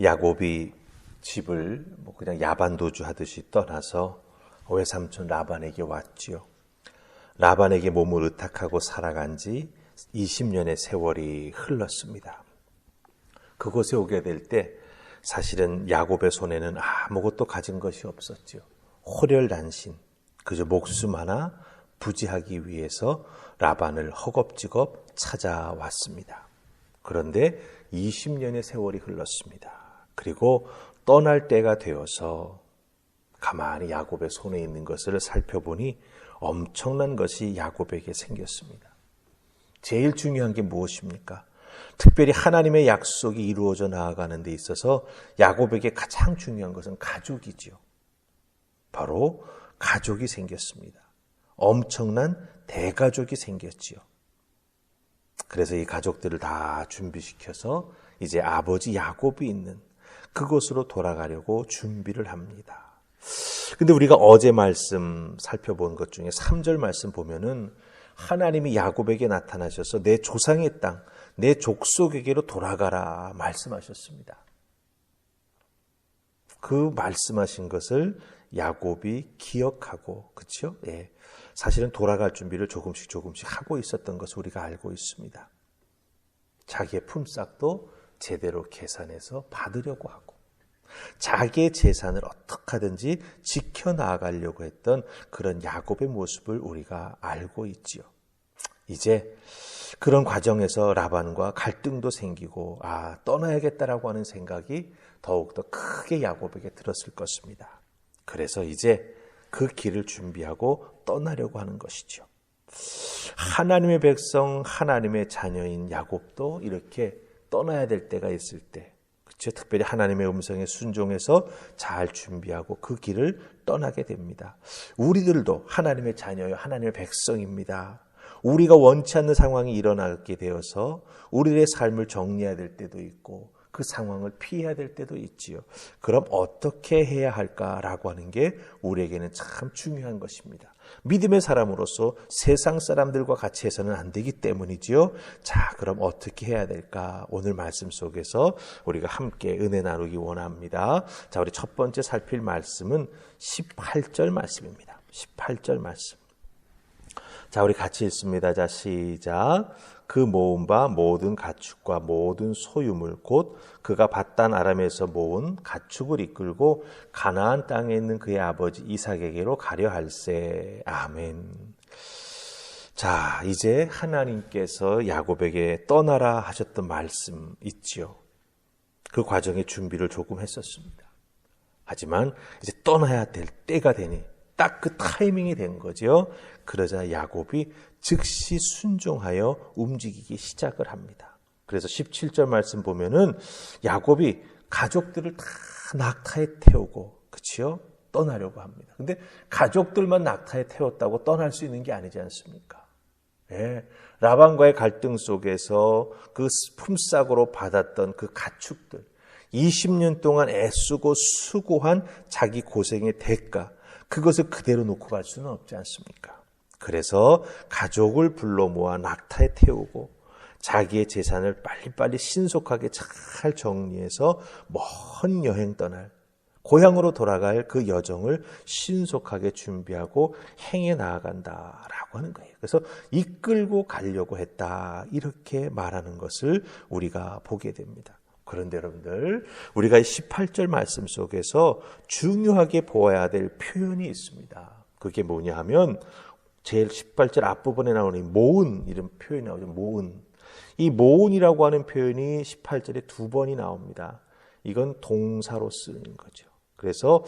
야곱이 집을 그냥 야반도주 하듯이 떠나서 외삼촌 라반에게 왔지요. 라반에게 몸을 의탁하고 살아간 지 20년의 세월이 흘렀습니다. 그곳에 오게 될 때 사실은 야곱의 손에는 아무것도 가진 것이 없었지요. 호렬단신, 그저 목숨 하나 부지하기 위해서 라반을 허겁지겁 찾아왔습니다. 그런데 20년의 세월이 흘렀습니다. 그리고 떠날 때가 되어서 가만히 야곱의 손에 있는 것을 살펴보니 엄청난 것이 야곱에게 생겼습니다. 제일 중요한 게 무엇입니까? 특별히 하나님의 약속이 이루어져 나아가는 데 있어서 야곱에게 가장 중요한 것은 가족이죠. 바로 가족이 생겼습니다. 엄청난 대가족이 생겼지요. 그래서 이 가족들을 다 준비시켜서 이제 아버지 야곱이 있는 그곳으로 돌아가려고 준비를 합니다. 근데 우리가 어제 말씀 살펴본 것 중에 3절 말씀 보면은 하나님이 야곱에게 나타나셔서 내 조상의 땅, 내 족속에게로 돌아가라 말씀하셨습니다. 그 말씀하신 것을 야곱이 기억하고, 그렇죠? 예. 사실은 돌아갈 준비를 조금씩 하고 있었던 것을 우리가 알고 있습니다. 자기의 품삯도 제대로 계산해서 받으려고 하고 자기의 재산을 어떻게 하든지 지켜나가려고 했던 그런 야곱의 모습을 우리가 알고 있지요. 이제 그런 과정에서 라반과 갈등도 생기고 떠나야겠다라고 하는 생각이 더욱더 크게 야곱에게 들었을 것입니다. 그래서 이제 그 길을 준비하고 떠나려고 하는 것이죠. 하나님의 백성, 하나님의 자녀인 야곱도 이렇게 떠나야 될 때가 있을 때, 그렇죠? 특별히 하나님의 음성에 순종해서 잘 준비하고 그 길을 떠나게 됩니다. 우리들도 하나님의 자녀요, 하나님의 백성입니다. 우리가 원치 않는 상황이 일어나게 되어서 우리의 삶을 정리해야 될 때도 있고 그 상황을 피해야 될 때도 있지요. 그럼 어떻게 해야 할까라고 하는 게 우리에게는 참 중요한 것입니다. 믿음의 사람으로서 세상 사람들과 같이 해서는 안 되기 때문이지요. 자, 그럼 어떻게 해야 될까? 오늘 말씀 속에서 우리가 함께 은혜 나누기 원합니다. 자, 우리 첫 번째 살필 말씀은 18절 말씀입니다. 18절 말씀. 자, 우리 같이 읽습니다. 자, 시작. 그 모은 바 모든 가축과 모든 소유물 곧 그가 밧단 아람에서 모은 가축을 이끌고 가나안 땅에 있는 그의 아버지 이삭에게로 가려 할세. 아멘. 자, 이제 하나님께서 야곱에게 떠나라 하셨던 말씀 있지요. 그 과정의 준비를 조금 했었습니다. 하지만 이제 떠나야 될 때가 되니 딱 그 타이밍이 된 거죠. 그러자 야곱이 즉시 순종하여 움직이기 시작을 합니다. 그래서 17절 말씀 보면은 야곱이 가족들을 다 낙타에 태우고, 그치요? 떠나려고 합니다. 근데 가족들만 낙타에 태웠다고 떠날 수 있는 게 아니지 않습니까? 예. 라반과의 갈등 속에서 그 품삯으로 받았던 그 가축들, 20년 동안 애쓰고 수고한 자기 고생의 대가, 그것을 그대로 놓고 갈 수는 없지 않습니까? 그래서 가족을 불러 모아 낙타에 태우고 자기의 재산을 빨리빨리 신속하게 잘 정리해서 먼 여행 떠날, 고향으로 돌아갈 그 여정을 신속하게 준비하고 행해 나아간다라고 하는 거예요. 그래서 이끌고 가려고 했다, 이렇게 말하는 것을 우리가 보게 됩니다. 그런데 여러분들, 우리가 18절 말씀 속에서 중요하게 보아야 될 표현이 있습니다. 그게 뭐냐 하면 제일 18절 앞부분에 나오는 모은, 이런 표현이 나오죠. 모은. 이 모은이라고 하는 표현이 18절에 2번이 나옵니다. 이건 동사로 쓰는 거죠. 그래서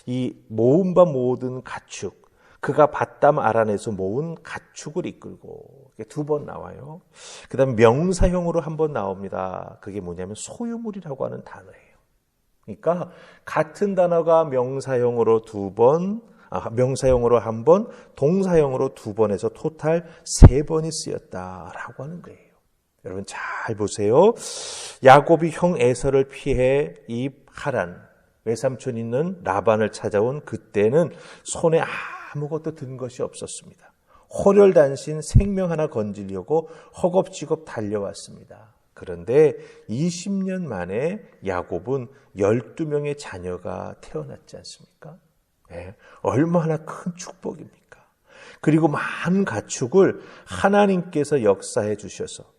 이 모은 바 모든 가축, 그가 밧담 아란에서 모은 가축을 이끌고, 이게 2번 나와요. 그 다음에 명사형으로 1번 나옵니다. 그게 뭐냐면 소유물이라고 하는 단어예요. 그러니까 같은 단어가 명사형으로 2번, 명사형으로 1번, 동사형으로 2번에서 토탈 3번이 쓰였다라고 하는 거예요. 여러분 잘 보세요. 야곱이 형 에서를 피해 이 하란, 외삼촌 있는 라반을 찾아온 그때는 손에 아무것도 든 것이 없었습니다. 호렬단신 생명 하나 건지려고 허겁지겁 달려왔습니다. 그런데 20년 만에 야곱은 12명의 자녀가 태어났지 않습니까? 네, 얼마나 큰 축복입니까? 그리고 많은 가축을 하나님께서 역사해 주셔서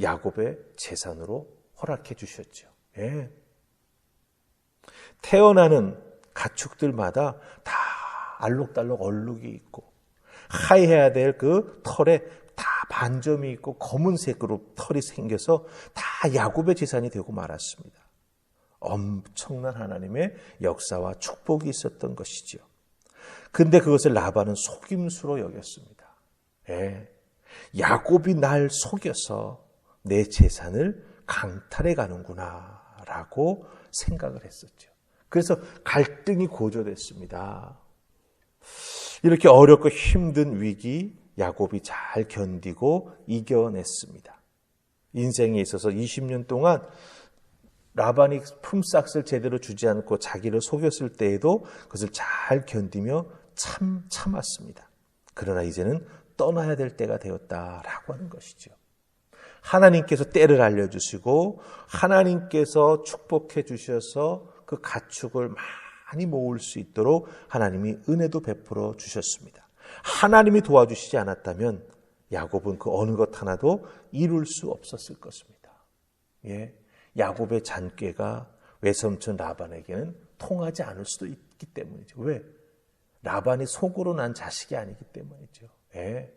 야곱의 재산으로 허락해 주셨죠. 네. 태어나는 가축들마다 다 알록달록 얼룩이 있고 하얘야 될 그 털에 다 반점이 있고 검은색으로 털이 생겨서 다 야곱의 재산이 되고 말았습니다. 엄청난 하나님의 역사와 축복이 있었던 것이죠. 근데 그것을 라반은 속임수로 여겼습니다. 예, 야곱이 날 속여서 내 재산을 강탈해 가는구나 라고 생각을 했었죠. 그래서 갈등이 고조됐습니다. 이렇게 어렵고 힘든 위기 야곱이 잘 견디고 이겨냈습니다. 인생에 있어서 20년 동안 라반이 품삯을 제대로 주지 않고 자기를 속였을 때에도 그것을 잘 견디며 참았습니다. 그러나 이제는 떠나야 될 때가 되었다라고 하는 것이죠. 하나님께서 때를 알려주시고 하나님께서 축복해 주셔서 그 가축을 많이 모을 수 있도록 하나님이 은혜도 베풀어 주셨습니다. 하나님이 도와주시지 않았다면 야곱은 그 어느 것 하나도 이룰 수 없었을 것입니다. 예, 야곱의 잔꾀가 외삼촌 라반에게는 통하지 않을 수도 있기 때문이죠. 왜? 라반이 속으로 난 자식이 아니기 때문이죠. 예,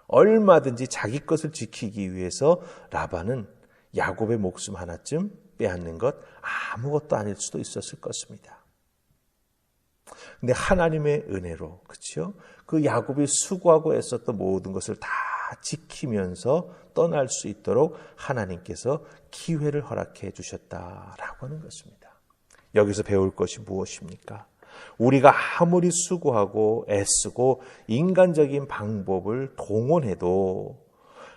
얼마든지 자기 것을 지키기 위해서 라반은 야곱의 목숨 하나쯤 빼앗는 것 아무것도 아닐 수도 있었을 것입니다. 근데 하나님의 은혜로, 그렇죠? 그 야곱이 수고하고 애썼던 모든 것을 다 지키면서 떠날 수 있도록 하나님께서 기회를 허락해 주셨다라고 하는 것입니다. 여기서 배울 것이 무엇입니까? 우리가 아무리 수고하고 애쓰고 인간적인 방법을 동원해도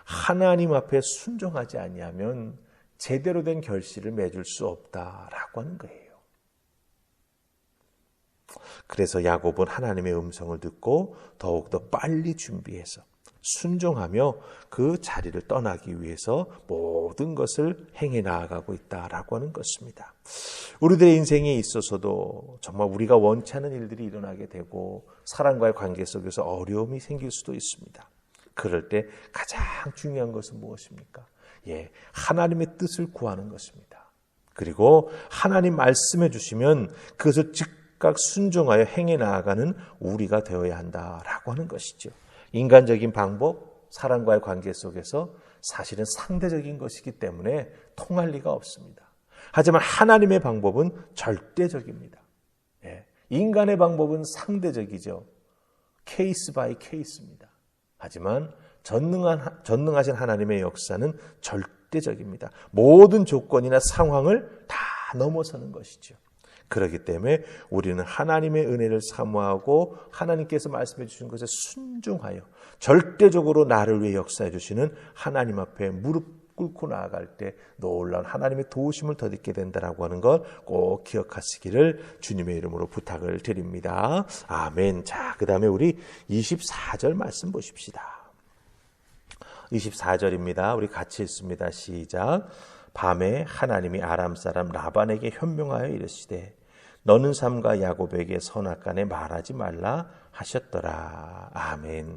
하나님 앞에 순종하지 아니하면 제대로 된 결실을 맺을 수 없다라고 하는 거예요. 그래서 야곱은 하나님의 음성을 듣고 더욱더 빨리 준비해서 순종하며 그 자리를 떠나기 위해서 모든 것을 행해 나아가고 있다라고 하는 것입니다. 우리들의 인생에 있어서도 정말 우리가 원치 않은 일들이 일어나게 되고 사람과의 관계 속에서 어려움이 생길 수도 있습니다. 그럴 때 가장 중요한 것은 무엇입니까? 예, 하나님의 뜻을 구하는 것입니다. 그리고 하나님 말씀해 주시면 그것을 즉각 순종하여 행해 나아가는 우리가 되어야 한다라고 하는 것이죠. 인간적인 방법, 사람과의 관계 속에서 사실은 상대적인 것이기 때문에 통할 리가 없습니다. 하지만 하나님의 방법은 절대적입니다. 예, 인간의 방법은 상대적이죠. 케이스 바이 케이스입니다. 하지만 전능하신 하나님의 역사는 절대적입니다. 모든 조건이나 상황을 다 넘어서는 것이죠. 그렇기 때문에 우리는 하나님의 은혜를 사모하고 하나님께서 말씀해 주신 것에 순종하여 절대적으로 나를 위해 역사해 주시는 하나님 앞에 무릎 꿇고 나아갈 때 놀라운 하나님의 도우심을 더딛게 된다라고 하는 것 꼭 기억하시기를 주님의 이름으로 부탁을 드립니다. 아멘. 자, 그 다음에 우리 24절 말씀 보십시다. 24절입니다. 우리 같이 읽습니다. 시작. 밤에 하나님이 아람 사람 라반에게 현명하여 이르시되 너는 삼가 야곱에게 선악간에 말하지 말라 하셨더라. 아멘.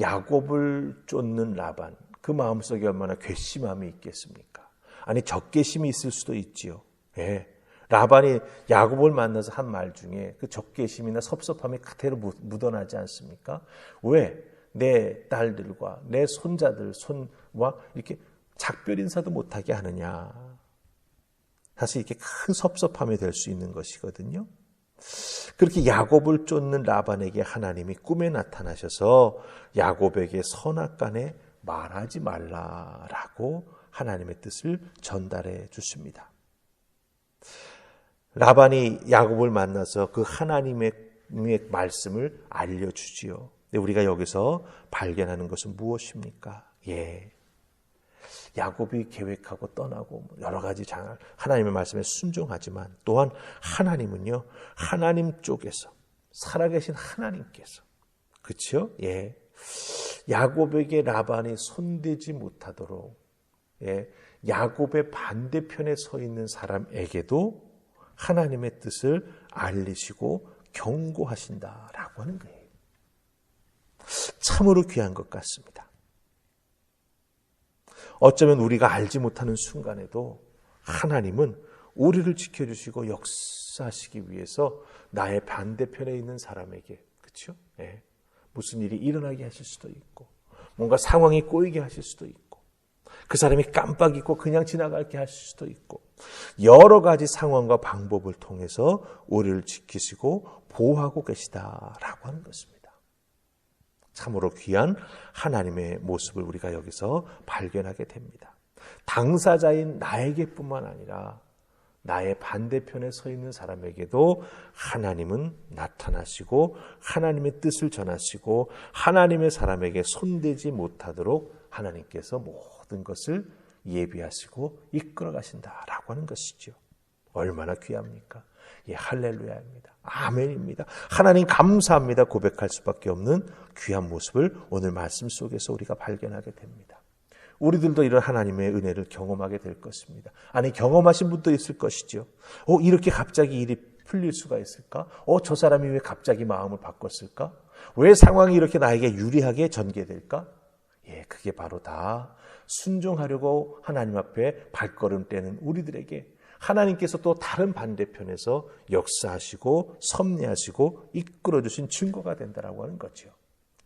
야곱을 쫓는 라반, 그 마음속에 얼마나 괘씸함이 있겠습니까? 아니 적개심이 있을 수도 있지요. 예. 라반이 야곱을 만나서 한 말 중에 그 적개심이나 섭섭함이 그대로 묻어나지 않습니까? 왜? 내 딸들과 내 손자들, 손과 이렇게 작별 인사도 못하게 하느냐. 사실 이렇게 큰 섭섭함이 될 수 있는 것이거든요. 그렇게 야곱을 쫓는 라반에게 하나님이 꿈에 나타나셔서 야곱에게 선악간에 말하지 말라라고 하나님의 뜻을 전달해 주십니다. 라반이 야곱을 만나서 그 하나님의 말씀을 알려주지요. 근데 우리가 여기서 발견하는 것은 무엇입니까? 예. 야곱이 계획하고 떠나고 여러 가지 하나님의 말씀에 순종하지만 또한 하나님은요, 하나님 쪽에서 살아계신 하나님께서, 그렇죠? 예, 야곱에게 라반이 손대지 못하도록 야곱의 반대편에 서 있는 사람에게도 하나님의 뜻을 알리시고 경고하신다라고 하는 거예요. 참으로 귀한 것 같습니다. 어쩌면 우리가 알지 못하는 순간에도 하나님은 우리를 지켜주시고 역사하시기 위해서 나의 반대편에 있는 사람에게, 그렇죠? 무슨 일이 일어나게 하실 수도 있고, 뭔가 상황이 꼬이게 하실 수도 있고, 그 사람이 깜빡 잊고 그냥 지나가게 하실 수도 있고, 여러 가지 상황과 방법을 통해서 우리를 지키시고 보호하고 계시다라고 하는 것입니다. 참으로 귀한 하나님의 모습을 우리가 여기서 발견하게 됩니다. 당사자인 나에게뿐만 아니라 나의 반대편에 서 있는 사람에게도 하나님은 나타나시고 하나님의 뜻을 전하시고 하나님의 사람에게 손대지 못하도록 하나님께서 모든 것을 예비하시고 이끌어 가신다라고 하는 것이죠. 얼마나 귀합니까? 할렐루야입니다. 아멘입니다. 하나님 감사합니다. 고백할 수밖에 없는 귀한 모습을 오늘 말씀 속에서 우리가 발견하게 됩니다. 우리들도 이런 하나님의 은혜를 경험하게 될 것입니다. 아니, 경험하신 분도 있을 것이죠. 이렇게 갑자기 일이 풀릴 수가 있을까? 저 사람이 왜 갑자기 마음을 바꿨을까? 왜 상황이 이렇게 나에게 유리하게 전개될까? 그게 바로 다 순종하려고 하나님 앞에 발걸음 떼는 우리들에게 하나님께서 또 다른 반대편에서 역사하시고 섭리하시고 이끌어주신 증거가 된다라고 하는 거죠.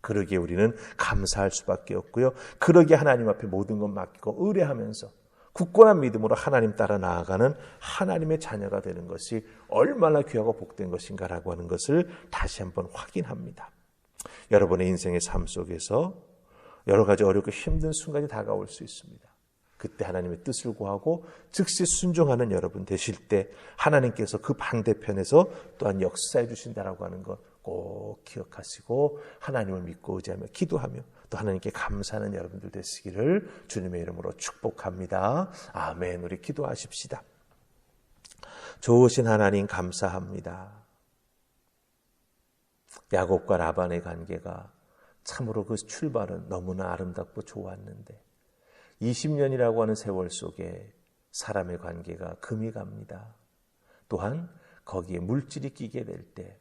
그러기에 우리는 감사할 수밖에 없고요. 그러기에 하나님 앞에 모든 것 맡기고 의뢰하면서 굳건한 믿음으로 하나님 따라 나아가는 하나님의 자녀가 되는 것이 얼마나 귀하고 복된 것인가라고 하는 것을 다시 한번 확인합니다. 여러분의 인생의 삶 속에서 여러 가지 어렵고 힘든 순간이 다가올 수 있습니다. 그때 하나님의 뜻을 구하고 즉시 순종하는 여러분 되실 때 하나님께서 그 반대편에서 또한 역사해 주신다라고 하는 것 꼭 기억하시고 하나님을 믿고 의지하며 기도하며 또 하나님께 감사하는 여러분들 되시기를 주님의 이름으로 축복합니다. 아멘. 우리 기도하십시다. 좋으신 하나님 감사합니다. 야곱과 라반의 관계가 참으로 그 출발은 너무나 아름답고 좋았는데 20년이라고 하는 세월 속에 사람의 관계가 금이 갑니다. 또한 거기에 물질이 끼게 될 때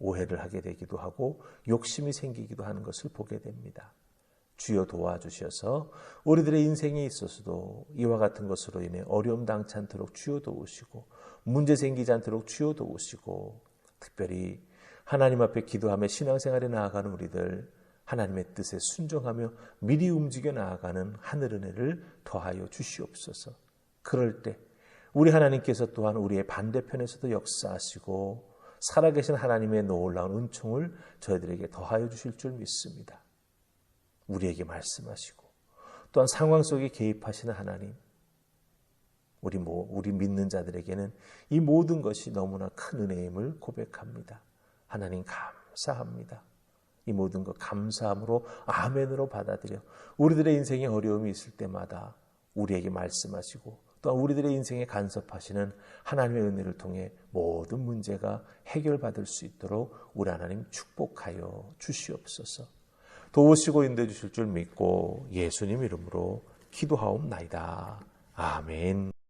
오해를 하게 되기도 하고 욕심이 생기기도 하는 것을 보게 됩니다. 주여 도와주셔서 우리들의 인생에 있어서도 이와 같은 것으로 인해 어려움 당치 않도록 주여 도우시고 문제 생기지 않도록 주여 도우시고 특별히 하나님 앞에 기도하며 신앙생활에 나아가는 우리들 하나님의 뜻에 순종하며 미리 움직여 나아가는 하늘 은혜를 더하여 주시옵소서. 그럴 때 우리 하나님께서 또한 우리의 반대편에서도 역사하시고 살아계신 하나님의 놀라운 은총을 저희들에게 더하여 주실 줄 믿습니다. 우리에게 말씀하시고 또한 상황 속에 개입하시는 하나님, 우리 믿는 자들에게는 이 모든 것이 너무나 큰 은혜임을 고백합니다. 하나님 감사합니다. 이 모든 것 감사함으로 아멘으로 받아들여 우리들의 인생에 어려움이 있을 때마다 우리에게 말씀하시고 또한 우리들의 인생에 간섭하시는 하나님의 은혜를 통해 모든 문제가 해결받을 수 있도록 우리 하나님 축복하여 주시옵소서. 도우시고 인도해 주실 줄 믿고 예수님 이름으로 기도하옵나이다. 아멘.